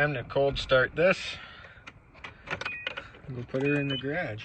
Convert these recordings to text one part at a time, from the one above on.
Time to cold start this. We'll put her in the garage.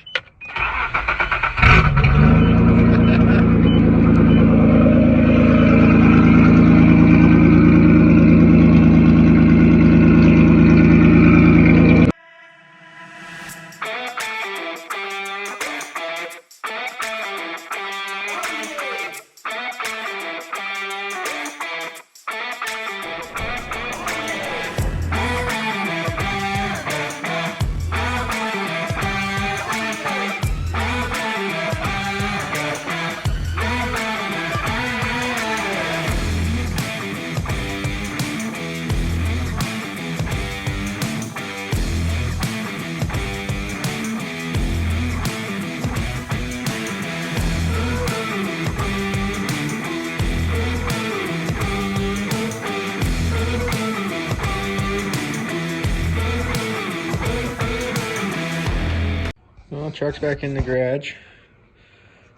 Well, truck's back in the garage,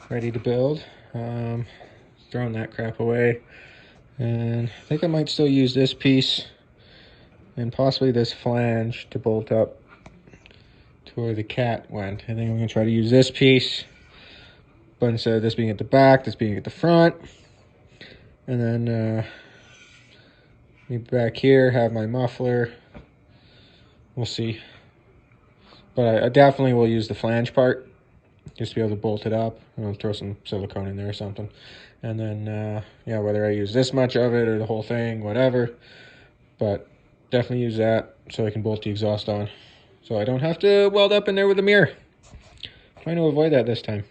ready to build. Throwing that crap away, and I think I might still use this piece and possibly this flange to bolt up to where the cat went. I think I'm gonna try to use this piece, but instead of this being at the back, this being at the front, and then maybe back here have my muffler. We'll see. But I definitely will use the flange part, just to be able to bolt it up. I'll throw some silicone in there or something. And then, yeah, whether I use this much of it or the whole thing, whatever. But definitely use that so I can bolt the exhaust on. So I don't have to weld up in there with a mirror. Trying to avoid that this time.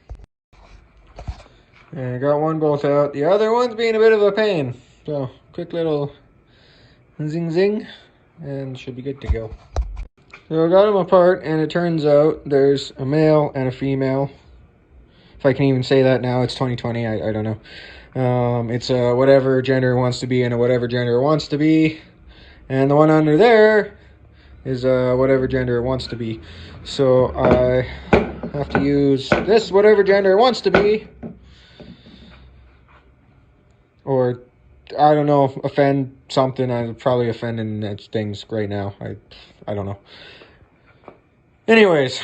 And I got one bolt out. The other one's being a bit of a pain. So, quick little zing zing, and should be good to go. So I got them apart, and it turns out there's a male and a female. If I can even say that now, it's 2020, I don't know. It's a whatever gender it wants to be and a whatever gender it wants to be. And the one under there is whatever gender it wants to be. So I have to use this whatever gender it wants to be. Or, I don't know, offend something. I'm probably offending things right now. I don't know. Anyways,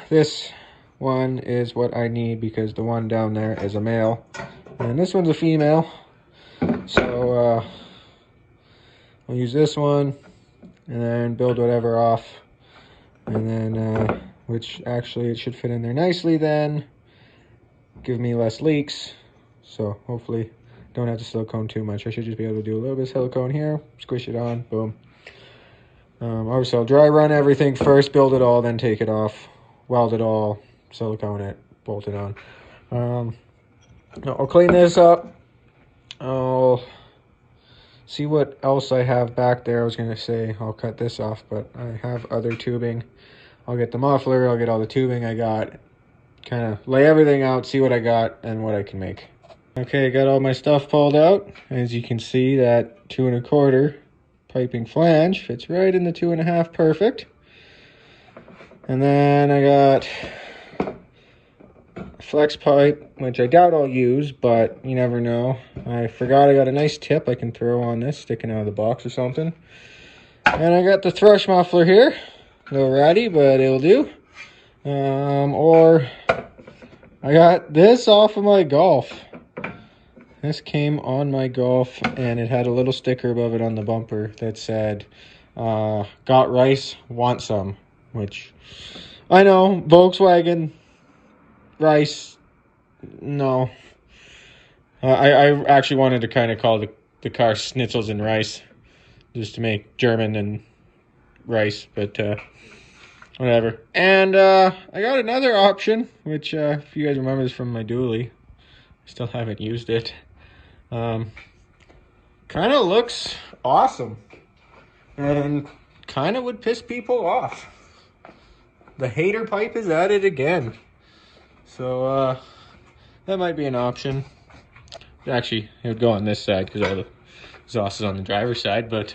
this one is what I need because the one down there is a male. And this one's a female. So, I'll use this one and then build whatever off. And then, which actually it should fit in there nicely then. Give me less leaks. So, hopefully, don't have to silicone too much. I should just be able to do a little bit of silicone here, squish it on, boom. Obviously, I'll dry run everything first, build it all, then take it off, weld it all, silicone it, bolt it on. I'll clean this up. I'll see what else I have back there. I was going to say I'll cut this off, but I have other tubing. I'll get the muffler, I'll get all the tubing I got, kind of lay everything out, see what I got and what I can make. Okay, got all my stuff pulled out. As you can see, that 2 1/4 piping flange fits right in the 2 1/2 perfect. And then I got a flex pipe, which I doubt I'll use, but you never know. I forgot I got a nice tip I can throw on this, sticking out of the box or something. And I got the thrush muffler here. A little ratty, but it'll do. Or I got this off of my Golf. This came on my Golf, and it had a little sticker above it on the bumper that said, got rice, want some, which I know, Volkswagen, rice, no. I actually wanted to kind of call the car Schnitzels and Rice, just to make German and rice, but whatever. And I got another option, which if you guys remember is from my dually. I still haven't used it. Kind of looks awesome and kind of would piss people off. The hater pipe is at it again. So that might be an option. Actually, it would go on this side because all the exhaust is on the driver's side, but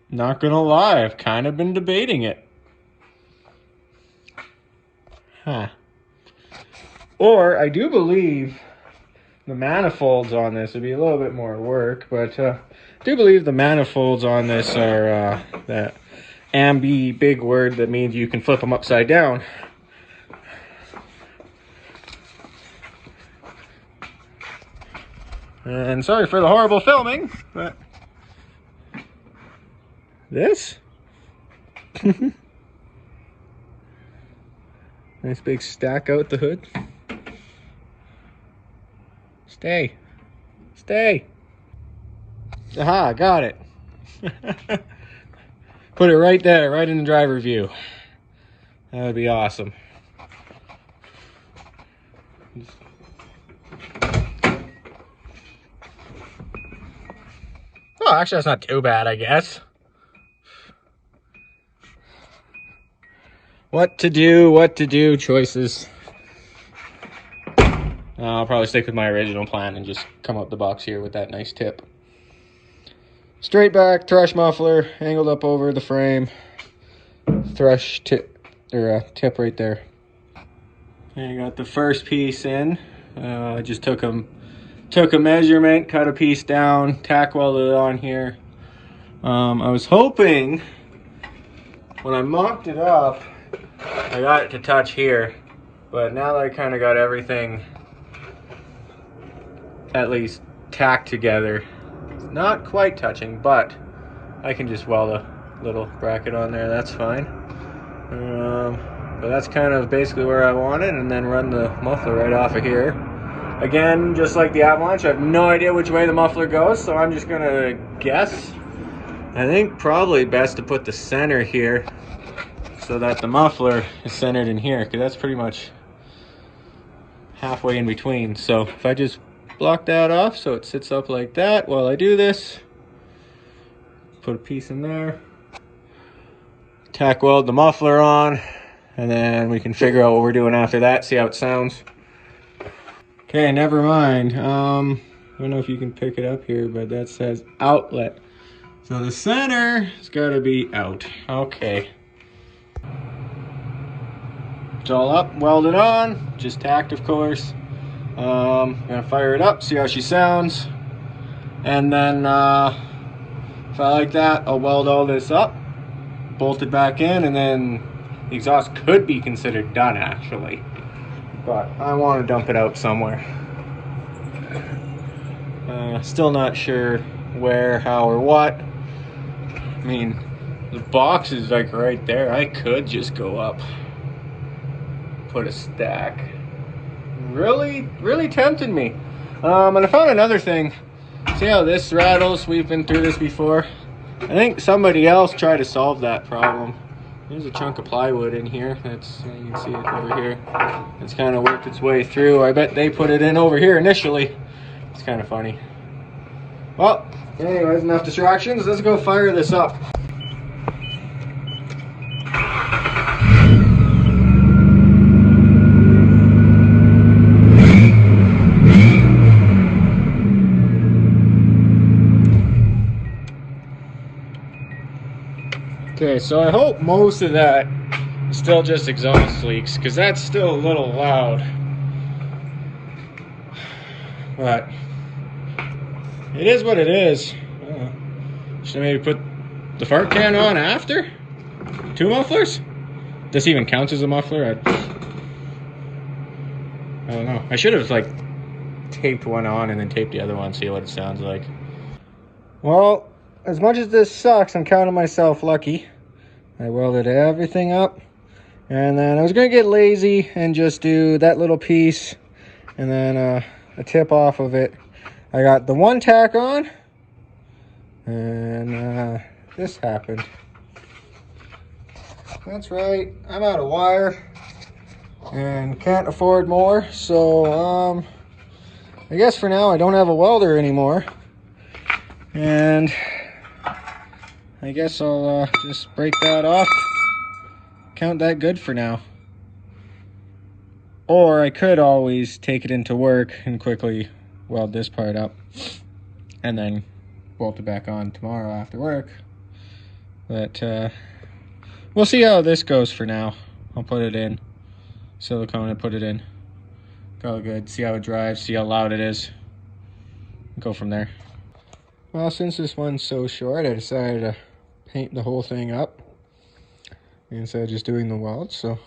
not gonna lie, I've kind of been debating it. Or I do believe the manifolds on this would be a little bit more work, but do believe the manifolds on this are that ambi big word that means you can flip them upside down. And sorry for the horrible filming, but this nice big stack out the hood. Stay. Aha, got it. Put it right there, right in the driver view. That would be awesome. Oh, actually, that's not too bad, I guess. What to do, choices. I'll probably stick with my original plan and just come out the box here with that nice tip. Straight back thrush muffler, angled up over the frame. Thrush tip, or tip right there. And I got the first piece in. I just took a measurement, cut a piece down, tack welded it on here. I was hoping when I mocked it up, I got it to touch here, but now that I kind of got everything at least tacked together, it's not quite touching, but I can just weld a little bracket on there, that's fine. But that's kind of basically where I want it, and then run the muffler right off of here. Again, just like the Avalanche, I have no idea which way the muffler goes, so I'm just gonna guess. I think probably best to put the center here so that the muffler is centered in here, because that's pretty much halfway in between. So if I just block that off so it sits up like that while I do this, put a piece in there, tack weld the muffler on, and then we can figure out what we're doing after that, see how it sounds. Okay, never mind. I don't know if you can pick it up here, but that says outlet. So the center has got to be out. Okay. It's all up, welded on, just tacked, of course. Gonna fire it up, see how she sounds. And then, if I like that, I'll weld all this up, bolt it back in, and then the exhaust could be considered done, actually. But I want to dump it out somewhere. Still not sure where, how, or what. I mean, the box is like right there. I could just go up, put a stack. Really tempted me. And I found another thing. See how this rattles? We've been through this before. I think somebody else tried to solve that problem. There's a chunk of plywood in here. That's, you can see it over here. It's kind of worked its way through. I bet they put it in over here initially. It's kind of funny. Well, anyways, enough distractions. Let's go fire this up. Okay, so I hope most of that is still just exhaust leaks, because that's still a little loud. But it is what it is. Should I maybe put the fart can on after? 2 mufflers? This even counts as a muffler? I don't know. I should have like taped one on and then taped the other one, see what it sounds like. Well, as much as this sucks, I'm counting myself lucky. I welded everything up, and then I was gonna get lazy and just do that little piece and then a tip off of it. I got the one tack on, and this happened. That's right, I'm out of wire and can't afford more, so I guess for now I don't have a welder anymore, and I guess I'll just break that off, count that good for now. Or I could always take it into work and quickly weld this part up and then bolt it back on tomorrow after work. But we'll see how this goes for now. I'll put it in silicone and put it in. Go good, see how it drives, see how loud it is. Go from there. Well, since this one's so short, I decided to paint the whole thing up instead of just doing the weld, so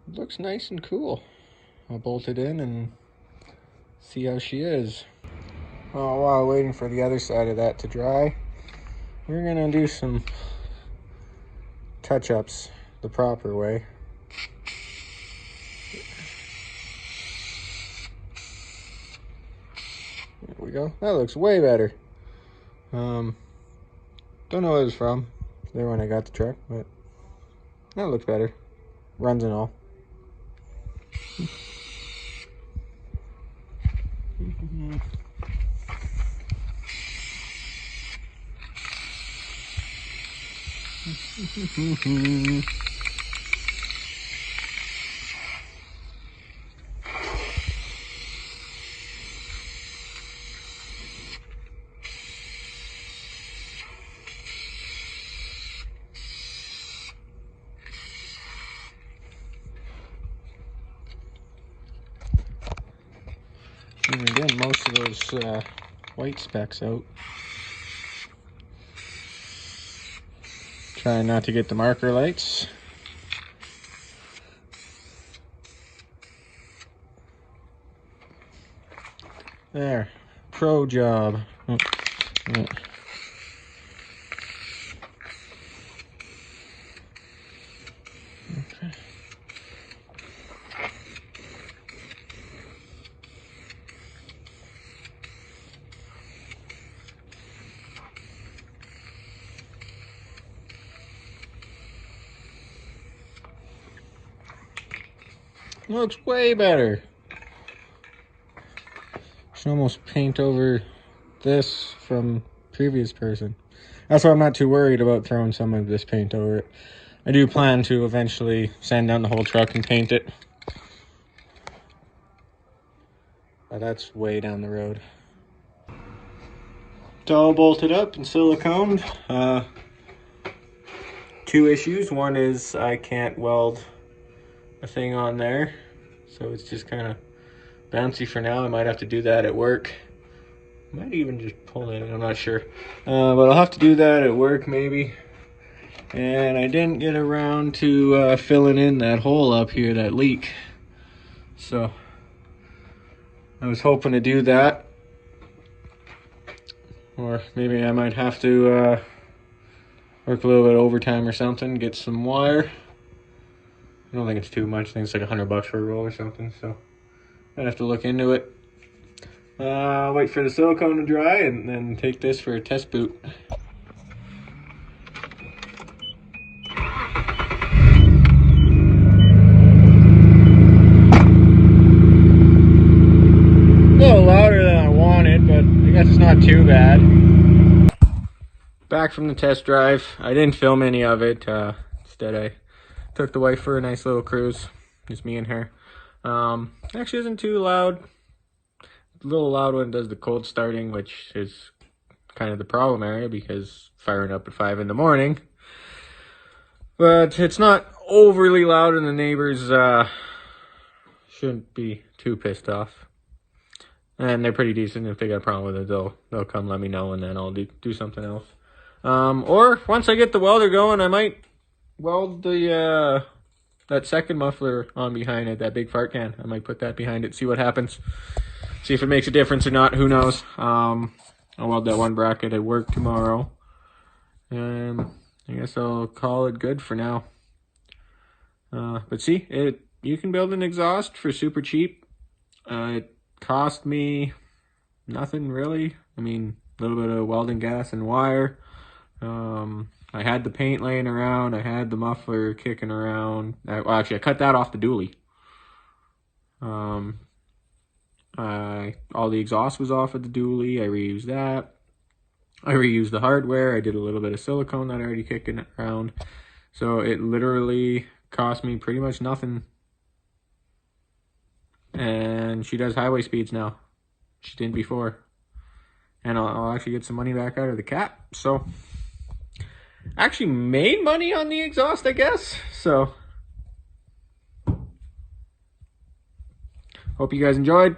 it looks nice and cool. I'll bolt it in and see how she is. Oh, while waiting for the other side of that to dry, we're gonna do some touch-ups the proper way. There we go. That looks way better. Don't know what it's from there when I got the truck, but that looks better. Runs and all. And again, most of those white specks out. Trying not to get the marker lights. There, pro job. Oh, yeah. Okay. Looks way better. Should almost paint over this from previous person. That's why I'm not too worried about throwing some of this paint over it. I do plan to eventually sand down the whole truck and paint it. But that's way down the road. It's all bolted up and siliconed. Two issues. One is I can't weld a thing on there, so it's just kind of bouncy for now. I might have to do that at work. Might even just pull it in, I'm not sure. But I'll have to do that at work maybe. And I didn't get around to filling in that hole up here, that leak. So I was hoping to do that. Or maybe I might have to work a little bit of overtime or something, get some wire. I don't think it's too much. I think it's like $100 for a roll or something, so I'd have to look into it. Wait for the silicone to dry and then take this for a test boot. A little louder than I wanted, but I guess it's not too bad. Back from the test drive. I didn't film any of it. Instead, I took the wife for a nice little cruise. Just me and her. Actually isn't too loud. A little loud when it does the cold starting, which is kind of the problem area because firing up at 5 in the morning. But it's not overly loud and the neighbors shouldn't be too pissed off. And they're pretty decent. If they got a problem with it, they'll come let me know and then I'll do something else. Or once I get the welder going, I might weld the that second muffler on behind it, that big fart can. I might put that behind it, see what happens. See if it makes a difference or not, who knows. I'll weld that one bracket at work tomorrow. And I guess I'll call it good for now. But see, you can build an exhaust for super cheap. It cost me nothing really. I mean, a little bit of welding gas and wire. I had the paint laying around. I had the muffler kicking around. Well, actually, I cut that off the dually. All the exhaust was off of the dually. I reused that. I reused the hardware. I did a little bit of silicone that I already kicking around. So it literally cost me pretty much nothing. And she does highway speeds now. She didn't before. And I'll actually get some money back out of the cap. So actually made money on the exhaust, I guess. So hope you guys enjoyed.